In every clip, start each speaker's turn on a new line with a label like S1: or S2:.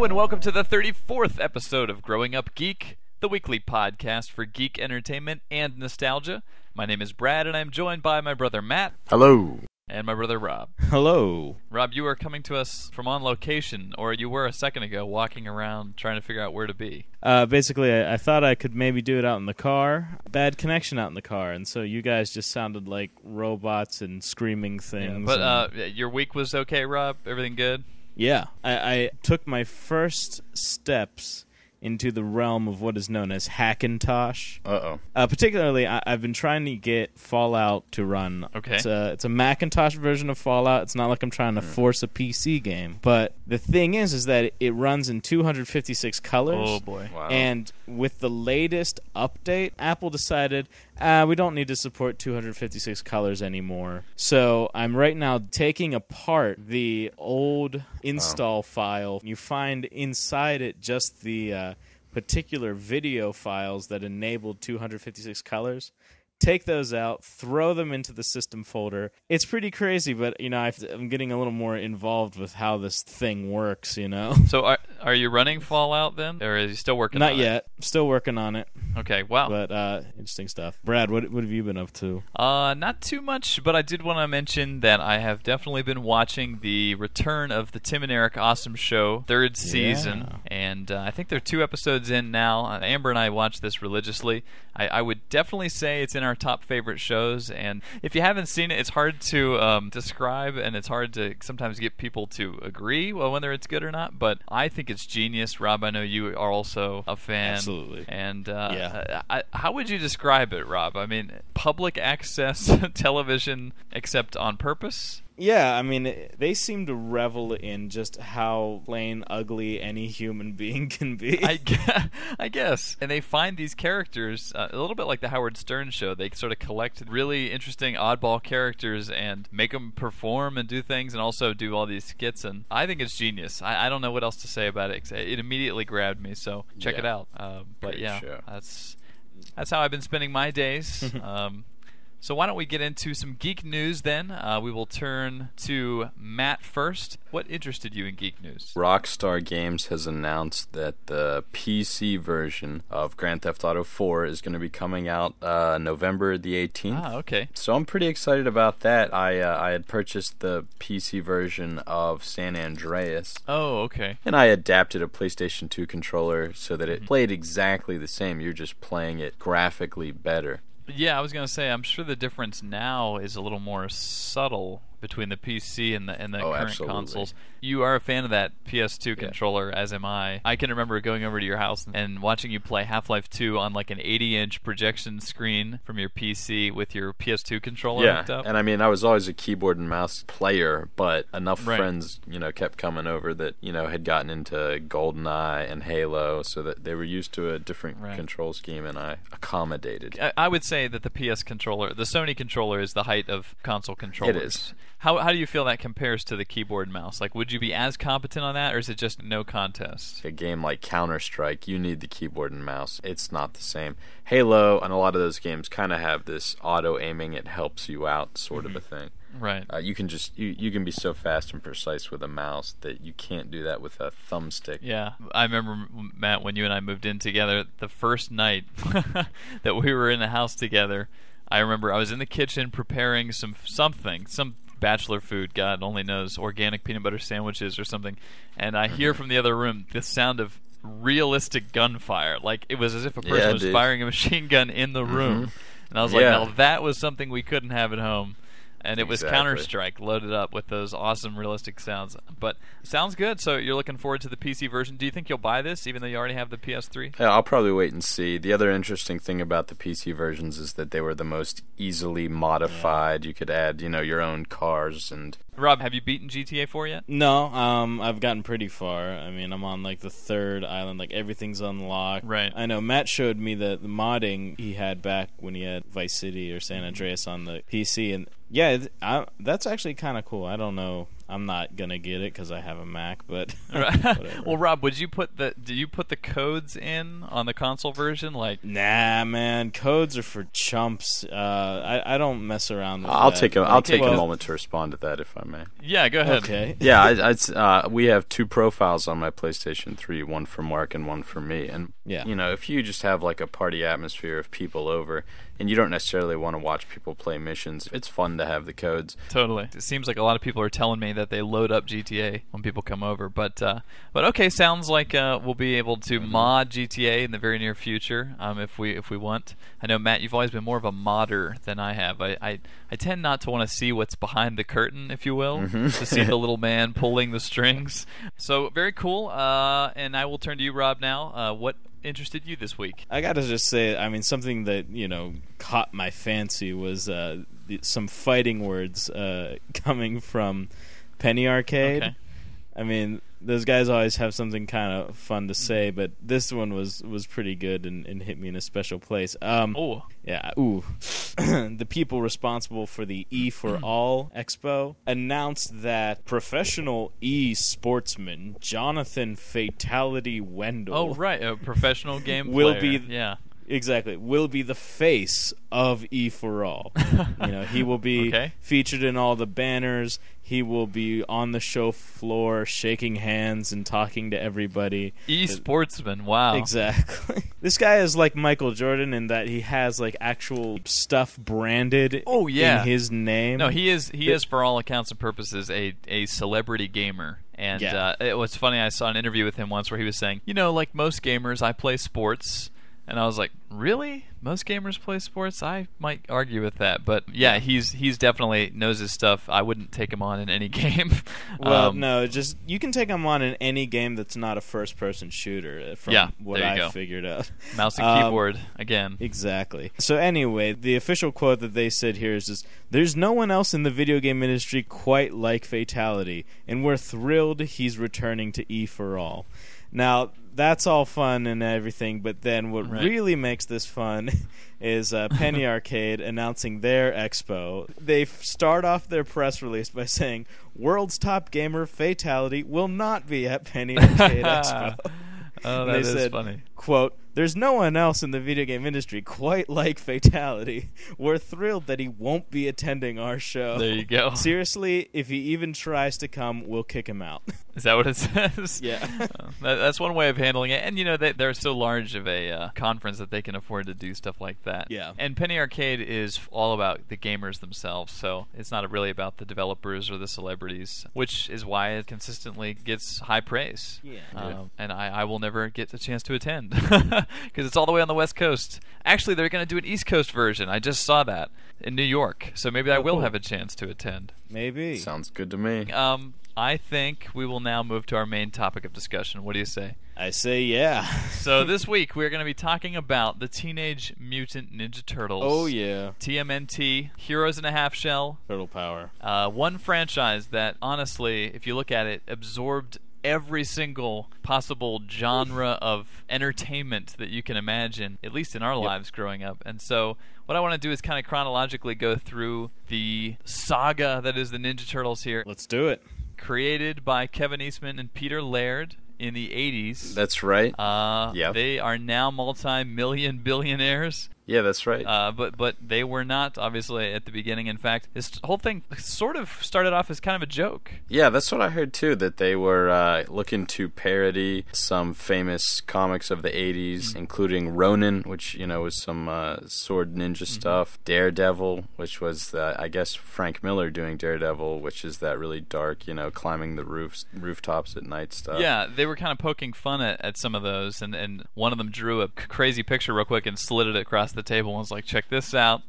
S1: Hello and welcome to the 34th episode of Growing Up Geek, the weekly podcast for geek entertainment and nostalgia. My name is Brad and I'm joined by my brother Matt.
S2: Hello.
S1: And my brother Rob.
S3: Hello.
S1: Rob, you are coming to us from on location, or you were a second ago walking around trying to figure out where to be.
S3: Basically, I thought I could maybe do it out in the car. Bad connection out in the car, and so you guys just sounded like robots and screaming things.
S1: Yeah, but your week was okay, Rob? Everything good?
S3: Yeah. I took my first steps into the realm of what is known as Hackintosh.
S2: Uh-oh.
S3: Particularly, I've been trying to get Fallout to run.
S1: Okay.
S3: It's a Macintosh version of Fallout. It's not like I'm trying to force a PC game. But the thing is that it runs in 256 colors.
S1: Oh, boy.
S2: Wow.
S3: And with the latest update, Apple decided, we don't need to support 256 colors anymore. So I'm right now taking apart the old install file. You find inside it just the particular video files that enabled 256 colors. Take those out, throw them into the system folder. It's pretty crazy, but I'm getting a little more involved with how this thing works.
S1: So are you running Fallout then, or is he still working on it?
S3: Not yet. Still working on it.
S1: Okay, wow.
S3: But interesting stuff. Brad, what have you been up to?
S1: Not too much, but I did want to mention that I have definitely been watching the return of the Tim and Eric Awesome Show, third season, and I think they're 2 episodes in now. Amber and I watch this religiously. I would definitely say it's in our top favorite shows, and if you haven't seen it, it's hard to describe, and it's hard to sometimes get people to agree whether it's good or not, but I think it's genius. Rob, I know you are also a fan.
S3: Absolutely.
S1: And how would you describe it, Rob? I mean, public access television except on purpose?
S3: Yeah, I mean, they seem to revel in just how plain ugly any human being can be.
S1: I guess. And they find these characters, a little bit like the Howard Stern show. They sort of collect really interesting oddball characters and make them perform and do things and also do all these skits. And I think it's genius. I don't know what else to say about it. It immediately grabbed me, so check it out. But yeah,
S2: show.
S1: That's how I've been spending my days. So why don't we get into some geek news then? We will turn to Matt first. What interested you in geek news?
S2: Rockstar Games has announced that the PC version of Grand Theft Auto 4 is going to be coming out November the 18th.
S1: Ah, okay.
S2: So I'm pretty excited about that. I had purchased the PC version of San Andreas.
S1: Oh, okay.
S2: And I adapted a PlayStation 2 controller so that it played exactly the same. You're just playing it graphically better.
S1: Yeah, I was going to say, I'm sure the difference now is a little more subtle between the PC and the current
S2: absolutely.
S1: Consoles. You are a fan of that PS2 controller, as am I. I can remember going over to your house and watching you play Half-Life 2 on like an 80-inch projection screen from your PC with your PS2 controller hooked up.
S2: And I mean, I was always a keyboard and mouse player, but enough friends, kept coming over that, had gotten into GoldenEye and Halo, so that they were used to a different control scheme, and I accommodated.
S1: I would say that the PS controller, the Sony controller, is the height of console controllers.
S2: It is.
S1: How do you feel that compares to the keyboard and mouse? Like, would you be as competent on that, or is it just no contest?
S2: A game like Counter-Strike, you need the keyboard and mouse. It's not the same. Halo and a lot of those games kind of have this auto-aiming, it helps you out sort of a thing.
S1: Right.
S2: You can just you can be so fast and precise with a mouse that you can't do that with a thumbstick.
S1: Yeah, I remember, Matt, when you and I moved in together, the first night that we were in the house together, I remember I was in the kitchen preparing some bachelor food, God only knows, organic peanut butter sandwiches or something, and I hear from the other room the sound of realistic gunfire. Like, it was as if a person was firing a machine gun in the room. And I was like, now that was something we couldn't have at home. And it was Counter-Strike loaded up with those awesome realistic sounds. But sounds good. So you're looking forward to the PC version. Do you think you'll buy this, even though you already have the PS3?
S2: Yeah, I'll probably wait and see. The other interesting thing about the PC versions is that they were the most easily modified. You could add, your own cars and...
S1: Rob, have you beaten GTA 4 yet?
S3: No, I've gotten pretty far. I mean, I'm on like the 3rd island, like everything's unlocked.
S1: Right.
S3: I know Matt showed me the modding he had back when he had Vice City or San Andreas on the PC, and yeah, that's actually kind of cool. I don't know I'm not gonna get it because I have a Mac, but
S1: well, Rob, did you put the codes in on the console version? Like,
S3: nah, man, codes are for chumps. I don't mess around with
S2: I'll
S3: that.
S2: take a moment to respond to that, if I may.
S1: Yeah, go ahead.
S3: Okay.
S2: Yeah, we have 2 profiles on my PlayStation 3, one for Mark and one for me. And if you just have like a party atmosphere of people over, and you don't necessarily want to watch people play missions, it's fun to have the codes.
S1: Totally. It seems like a lot of people are telling me that they load up GTA when people come over, but okay, sounds like we'll be able to mod GTA in the very near future if we want. I know, Matt, you've always been more of a modder than I have. I tend not to want to see what's behind the curtain, if you will, to see the little man pulling the strings. So very cool. And I will turn to you, Rob, now. What interested you this week?
S3: I gotta just say, I mean, something that caught my fancy was some fighting words coming from Penny Arcade.
S1: Okay.
S3: I mean, those guys always have something kind of fun to say, but this one was pretty good and hit me in a special place. The people responsible for the E for All Expo announced that professional E-sportsman Jonathan Fatality Wendell.
S1: Oh, right, a professional game
S3: will
S1: player.
S3: be Exactly. Will be the face of E for All. He will be featured in all the banners. He will be on the show floor shaking hands and talking to everybody.
S1: E-sportsman, wow.
S3: Exactly. This guy is like Michael Jordan in that he has like actual stuff branded in his name.
S1: No, he is for all accounts and purposes a celebrity gamer. And it was funny, I saw an interview with him once where he was saying, like most gamers, I play sports. And I was like, really? Most gamers play sports? I might argue with that, but he's definitely knows his stuff. I wouldn't take him on in any game.
S3: Well, no, just you can take him on in any game that's not a first-person shooter. From what I figured out,
S1: mouse and keyboard again.
S3: Exactly. So anyway, the official quote that they said here is just, "There's no one else in the video game industry quite like Fatality, and we're thrilled he's returning to E for All." Now, that's all fun and everything, but then what really makes this fun is Penny Arcade announcing their expo. They start off their press release by saying, "World's top gamer Fatality will not be at Penny Arcade Expo."
S1: Oh, that is funny.
S3: Quote, "There's no one else in the video game industry quite like Fatality. We're thrilled that he won't be attending our show.
S1: There you go.
S3: Seriously, if he even tries to come, we'll kick him out."
S1: Is that what it says?
S3: Yeah.
S1: That's one way of handling it. And, they're so large of a conference that they can afford to do stuff like that.
S3: Yeah.
S1: And Penny Arcade is all about the gamers themselves, so it's not really about the developers or the celebrities, which is why it consistently gets high praise.
S3: Yeah.
S1: And I will never get a chance to attend because it's all the way on the West Coast. Actually, they're going to do an East Coast version. I just saw that in New York, so maybe I will have a chance to attend.
S3: Maybe.
S2: Sounds good to me.
S1: I think we will now move to our main topic of discussion. What do you say?
S3: I say yeah.
S1: So this week we're going to be talking about the Teenage Mutant Ninja Turtles.
S3: Oh yeah.
S1: TMNT, Heroes in a Half Shell.
S3: Turtle Power.
S1: One franchise that, honestly, if you look at it, absorbed every single possible genre of entertainment that you can imagine, at least in our lives growing up. And so what I want to do is kind of chronologically go through the saga that is the Ninja Turtles here.
S3: Let's do it.
S1: Created by Kevin Eastman and Peter Laird in the 80s.
S2: That's right.
S1: They are now multi-million billionaires.
S2: Yeah, that's right.
S1: But they were not, obviously, at the beginning. In fact, this whole thing sort of started off as kind of a joke.
S2: Yeah, that's what I heard, too, that they were looking to parody some famous comics of the 80s, including Ronin, which, was some sword ninja stuff, Daredevil, which was, I guess, Frank Miller doing Daredevil, which is that really dark, climbing the rooftops at night stuff.
S1: Yeah, they were kind of poking fun at some of those, and one of them drew a crazy picture real quick and slid it across the table and was like, "Check this out,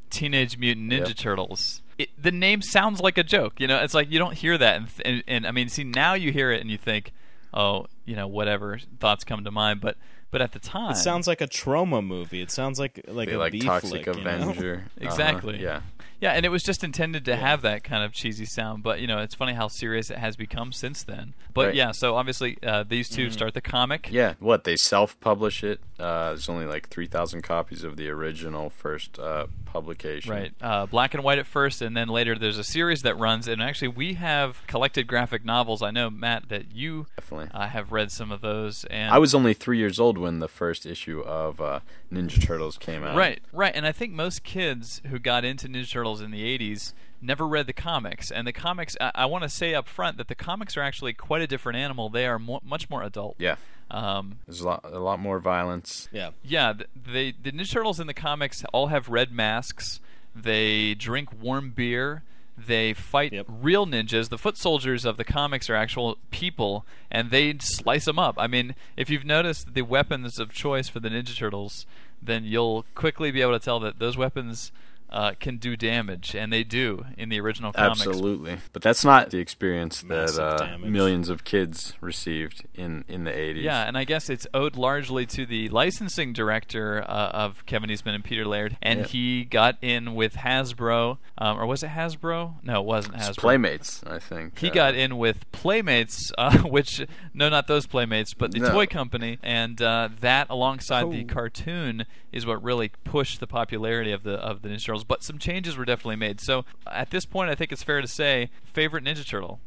S1: Teenage Mutant Ninja Turtles." The name sounds like a joke, it's like you don't hear that, and I mean, see, now you hear it and you think, oh, whatever thoughts come to mind, but at the time,
S3: it sounds like a trauma movie. It sounds like a B
S2: Toxic
S3: flick,
S2: Avenger.
S1: Exactly.
S2: Yeah.
S1: Yeah, and it was just intended to have that kind of cheesy sound, but it's funny how serious it has become since then. But yeah, so obviously these two start the comic.
S2: Yeah, they self-publish it. There's only like 3,000 copies of the original first publication.
S1: Right. Black and white at first, and then later there's a series that runs. And actually, we have collected graphic novels. I know, Matt, that you
S2: definitely
S1: have read some of those. And
S2: I was only 3 years old when the first issue of Ninja Turtles came out.
S1: Right. And I think most kids who got into Ninja Turtles in the 80s never read the comics. And the comics, I want to say up front that the comics are actually quite a different animal. They are much more adult.
S2: Yeah. There's a lot more violence.
S3: Yeah.
S1: Yeah. The Ninja Turtles in the comics all have red masks. They drink warm beer. They fight real ninjas. The foot soldiers of the comics are actual people, and they slice them up. I mean, if you've noticed the weapons of choice for the Ninja Turtles, then you'll quickly be able to tell that those weapons can do damage, and they do in the original comics.
S2: Absolutely. But that's not the experience that millions of kids received in the 80s.
S1: Yeah, and I guess it's owed largely to the licensing director of Kevin Eastman and Peter Laird, and he got in with Hasbro, or was it Hasbro? No, it wasn't Hasbro.
S2: It's Playmates, I think.
S1: He got in with Playmates, which, no, not those Playmates, but the toy company, and that alongside the cartoon is what really pushed the popularity of the Ninja Turtles. But some changes were definitely made. So at this point, I think it's fair to say, favorite Ninja Turtle.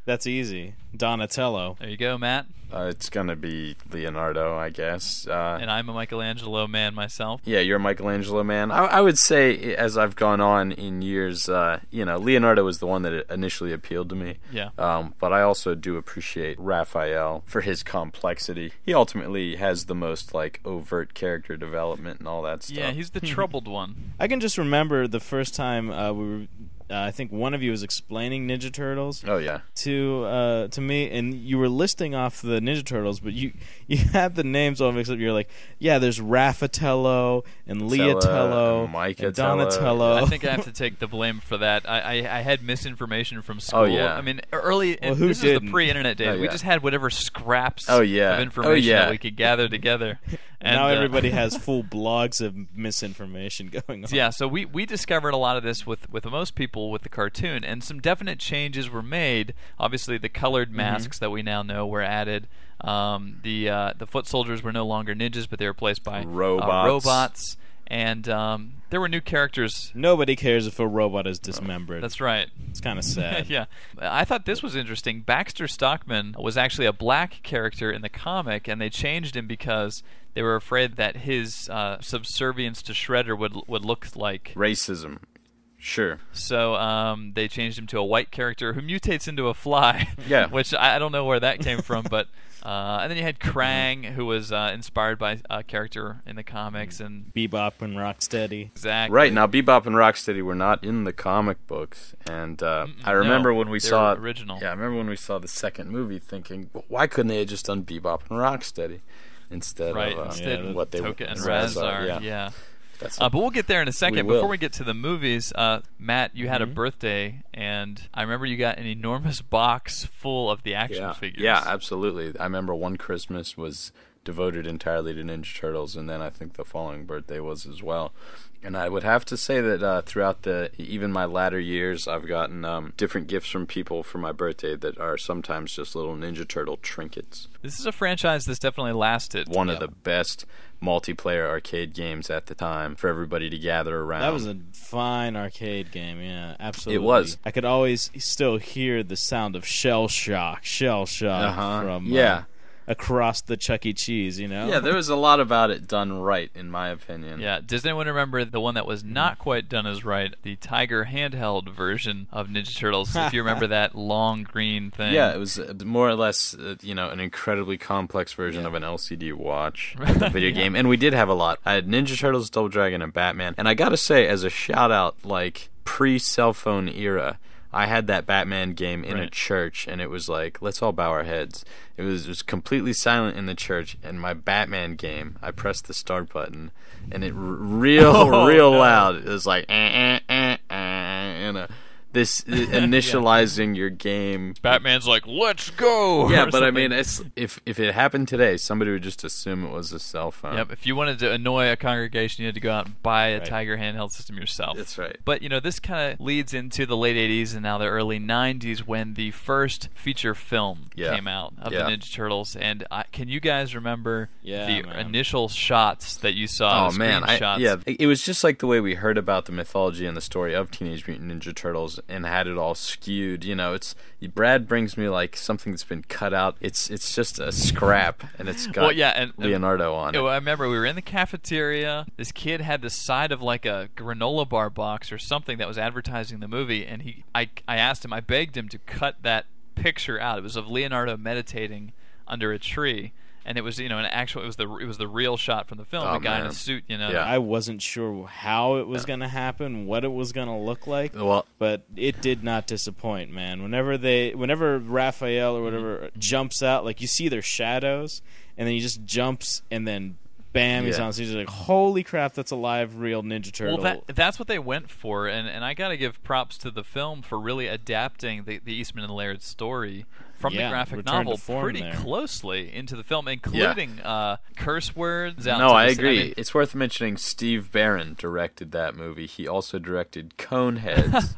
S3: That's easy. Donatello.
S1: There you go, Matt.
S2: It's going to be Leonardo, I guess.
S1: And I'm a Michelangelo man myself.
S2: Yeah, you're a Michelangelo man. I would say, as I've gone on in years, Leonardo was the one that initially appealed to me.
S1: Yeah.
S2: But I also do appreciate Raphael for his complexity. He ultimately has the most overt character development and all that stuff.
S1: Yeah, he's the troubled one.
S3: I can just remember the first time we were. I think one of you was explaining Ninja Turtles.
S2: Oh yeah.
S3: To me, and you were listing off the Ninja Turtles, but you had the names all mixed up. You're like, yeah, there's Raffatello and Leotello and Donatello.
S1: I think I have to take the blame for that. I had misinformation from school.
S2: Oh yeah.
S1: I mean, early.
S3: Well,
S1: this is the pre-internet days. We just had whatever scraps of information that we could gather together. And
S3: now everybody has full blogs of misinformation going on.
S1: Yeah, so we discovered a lot of this with most people with the cartoon, and some definite changes were made. Obviously, the colored masks that we now know were added. The foot soldiers were no longer ninjas, but they were replaced by robots. And there were new characters.
S3: Nobody cares if a robot is dismembered.
S1: That's right.
S3: It's kind of sad.
S1: Yeah. I thought this was interesting. Baxter Stockman was actually a black character in the comic, and they changed him because they were afraid that his subservience to Shredder would look like
S2: racism. Sure.
S1: So they changed him to a white character who mutates into a fly.
S2: Yeah.
S1: Which I don't know where that came from, but and then you had Krang, who was inspired by a character in the comics, and
S3: Bebop and Rocksteady.
S1: Exactly.
S2: Right. Now, Bebop and Rocksteady were not in the comic books, and I remember when we saw
S1: original.
S2: Yeah, I remember when we saw the second movie, thinking, why couldn't they have just done Bebop and Rocksteady instead of what they
S1: Toka and Razar? Yeah. But we'll get there in a second.
S2: We
S1: Before we get to the movies, Matt, you had a birthday, and I remember you got an enormous box full of the action figures.
S2: Yeah, absolutely. I remember one Christmas was devoted entirely to Ninja Turtles, and then I think the following birthday was as well. And I would have to say that throughout even my latter years, I've gotten different gifts from people for my birthday that are sometimes just little Ninja Turtle trinkets.
S1: This is a franchise that's definitely lasted.
S2: One of the best multiplayer arcade games at the time for everybody to gather around.
S3: That was a fine arcade game, yeah, absolutely.
S2: It was.
S3: I could always still hear the sound of shell shock from across the Chuck E. Cheese, you know?
S2: Yeah, there was a lot about it done right, in my opinion.
S1: Yeah, does anyone remember the one that was not quite done as right? The Tiger handheld version of Ninja Turtles, if you remember that long green thing.
S2: Yeah, it was more or less, an incredibly complex version of an LCD watch of the video game. And we did have a lot. I had Ninja Turtles, Double Dragon, and Batman. And I gotta say, as a shout-out, pre-cell phone era, I had that Batman game in a church, and it was like, let's all bow our heads. It was completely silent in the church, and my Batman game, I pressed the start button, and it real loud. It was like, this initializing your game.
S1: Batman's like, let's go.
S2: Yeah, but I mean, if it happened today, somebody would just assume it was a cell phone.
S1: Yep. If you wanted to annoy a congregation, you had to go out and buy a Tiger handheld system yourself.
S2: That's right.
S1: But this kind of leads into the late '80s and now the early '90s when the first feature film came out of the Ninja Turtles. And can you guys remember the initial shots that you saw?
S2: Oh man, it was just like the way we heard about the mythology and the story of Teenage Mutant Ninja Turtles and had it all skewed. It's Brad brings me like something that's been cut out. It's just a scrap, and it's got Leonardo on it.
S1: I remember we were in the cafeteria. This kid had the side of like a granola bar box or something that was advertising the movie, and I asked him, I begged him to cut that picture out. It was of Leonardo meditating under a tree. And it was, it was the real shot from the film. The guy in a suit,
S3: I wasn't sure how it was going to happen, what it was going to look like, but it did not disappoint, man. Whenever Raphael or whatever jumps out, like you see their shadows, and then he just jumps, and then bam, he's on stage. Like, holy crap, that's a live, real Ninja Turtle.
S1: Well, that's what they went for, and I got to give props to the film for really adapting the Eastman and Laird story from the graphic novel pretty closely into the film, including curse words.
S2: No, I agree. It's worth mentioning Steve Barron directed that movie. He also directed Coneheads.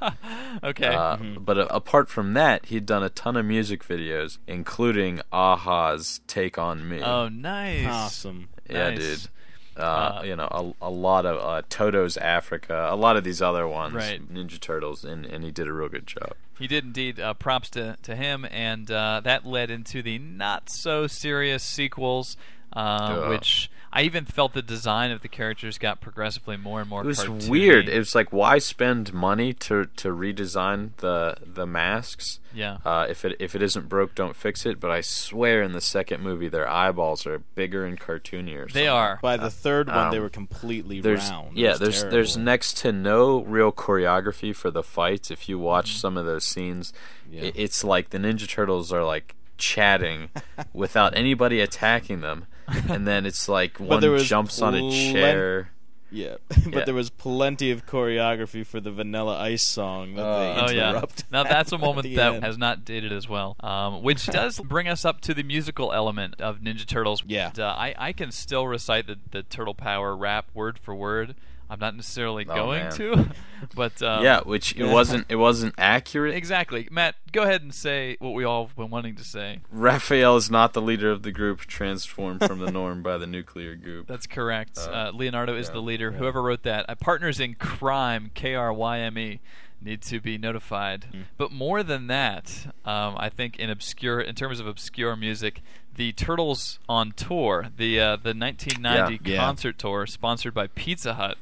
S1: Okay.
S2: But apart from that, he'd done a ton of music videos, including a-ha's Take On Me.
S1: Oh, nice.
S3: Awesome.
S2: Yeah,
S1: nice.
S2: dude. A lot of Toto's Africa, a lot of these other ones, Ninja Turtles, and he did a real good job.
S1: He did indeed. Props to him, and that led into the not-so-serious sequels, which I even felt the design of the characters got progressively more and more cartoony.
S2: It was weird. It was like, why spend money to redesign the masks?
S1: Yeah.
S2: If it isn't broke, don't fix it. But I swear, in the second movie, their eyeballs are bigger and cartoonier.
S1: They are.
S3: By the third one, they were completely round.
S2: Yeah, there's next to no real choreography for the fights. If you watch some of those scenes, it's like the Ninja Turtles are like chatting without anybody attacking them. And then it's like one jumps on a chair.
S3: Yeah, but there was plenty of choreography for the Vanilla Ice song that they interrupt.
S1: Now that's a moment that has not dated as well, which does bring us up to the musical element of Ninja Turtles.
S3: Yeah,
S1: and, I can still recite the Turtle Power rap word for word. I'm not necessarily going to, but
S2: which it wasn't accurate.
S1: Exactly, Matt. Go ahead and say what we all have been wanting to say.
S2: Raphael is not the leader of the group transformed from the norm by the nuclear goop.
S1: That's correct. Leonardo is the leader. Yeah. Whoever wrote that, partners in crime, KRYME, need to be notified. But more than that, I think in terms of obscure music, the Turtles on Tour, the 1990 concert tour sponsored by Pizza Hut.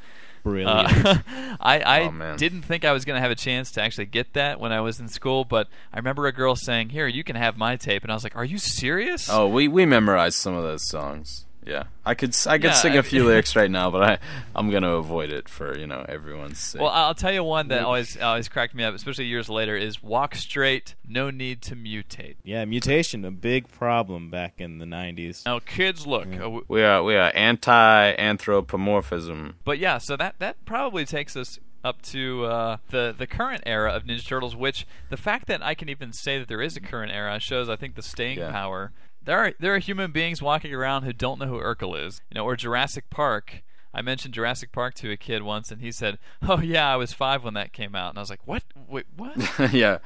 S3: Brilliant.
S1: I didn't think I was going to have a chance to actually get that when I was in school, but I remember a girl saying, "Here, you can have my tape," and I was like, "Are you serious?"
S2: Oh, we memorized some of those songs. Yeah, I could sing a few lyrics right now, but I'm gonna avoid it for everyone's sake.
S1: Well, I'll tell you one that always cracked me up, especially years later, is "Walk straight, no need to mutate."
S3: Yeah, mutation, a big problem back in the 90s.
S1: Now, kids, look,
S2: we are anti-anthropomorphism.
S1: But yeah, so that probably takes us up to the current era of Ninja Turtles, which the fact that I can even say that there is a current era shows, I think, the staying power. There are human beings walking around who don't know who Urkel is, or Jurassic Park. I mentioned Jurassic Park to a kid once, and he said, "Oh yeah, I was 5 when that came out," and I was like, "What? Wait, what?"
S2: Yeah.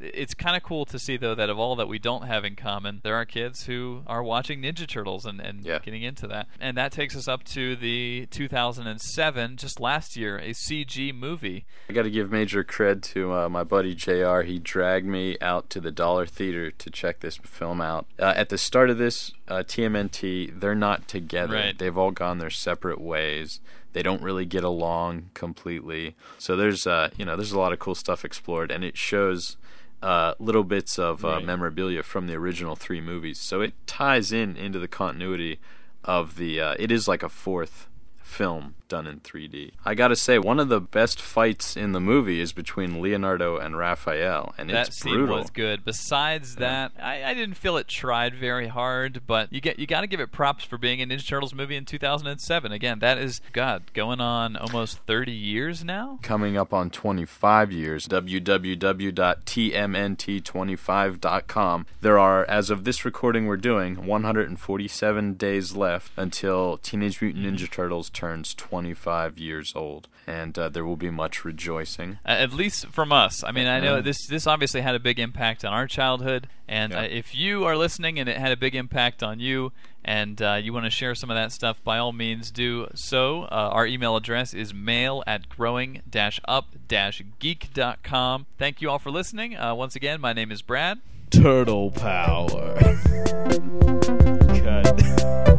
S1: It's kind of cool to see though that of all that we don't have in common, there are kids who are watching Ninja Turtles and getting into that, and that takes us up to the 2007, just last year, a CG movie.
S2: I got to give major cred to my buddy JR. He dragged me out to the Dollar Theater to check this film out. At the start of this, TMNT, they're not together.
S1: Right.
S2: They've all gone their separate ways. They don't really get along completely. So there's a lot of cool stuff explored, and it shows little bits of memorabilia from the original 3 movies. So it ties into the continuity of the. It is like a 4th film done in 3D. I gotta say, one of the best fights in the movie is between Leonardo and Raphael, and it's brutal.
S1: That scene was good. Besides that, I didn't feel it tried very hard, but you got to give it props for being a Ninja Turtles movie in 2007. Again, that is, going on almost 30 years now?
S2: Coming up on 25 years, www.tmnt25.com. There are, as of this recording we're doing, 147 days left until Teenage Mutant Ninja Turtles turns 25 years old, and there will be much rejoicing.
S1: At least from us. I mean, I know this obviously had a big impact on our childhood, and if you are listening and it had a big impact on you, and you want to share some of that stuff, by all means do so. Our email address is mail@growing-up-geek.com. Thank you all for listening. Once again, my name is Brad.
S3: Turtle power. Cut.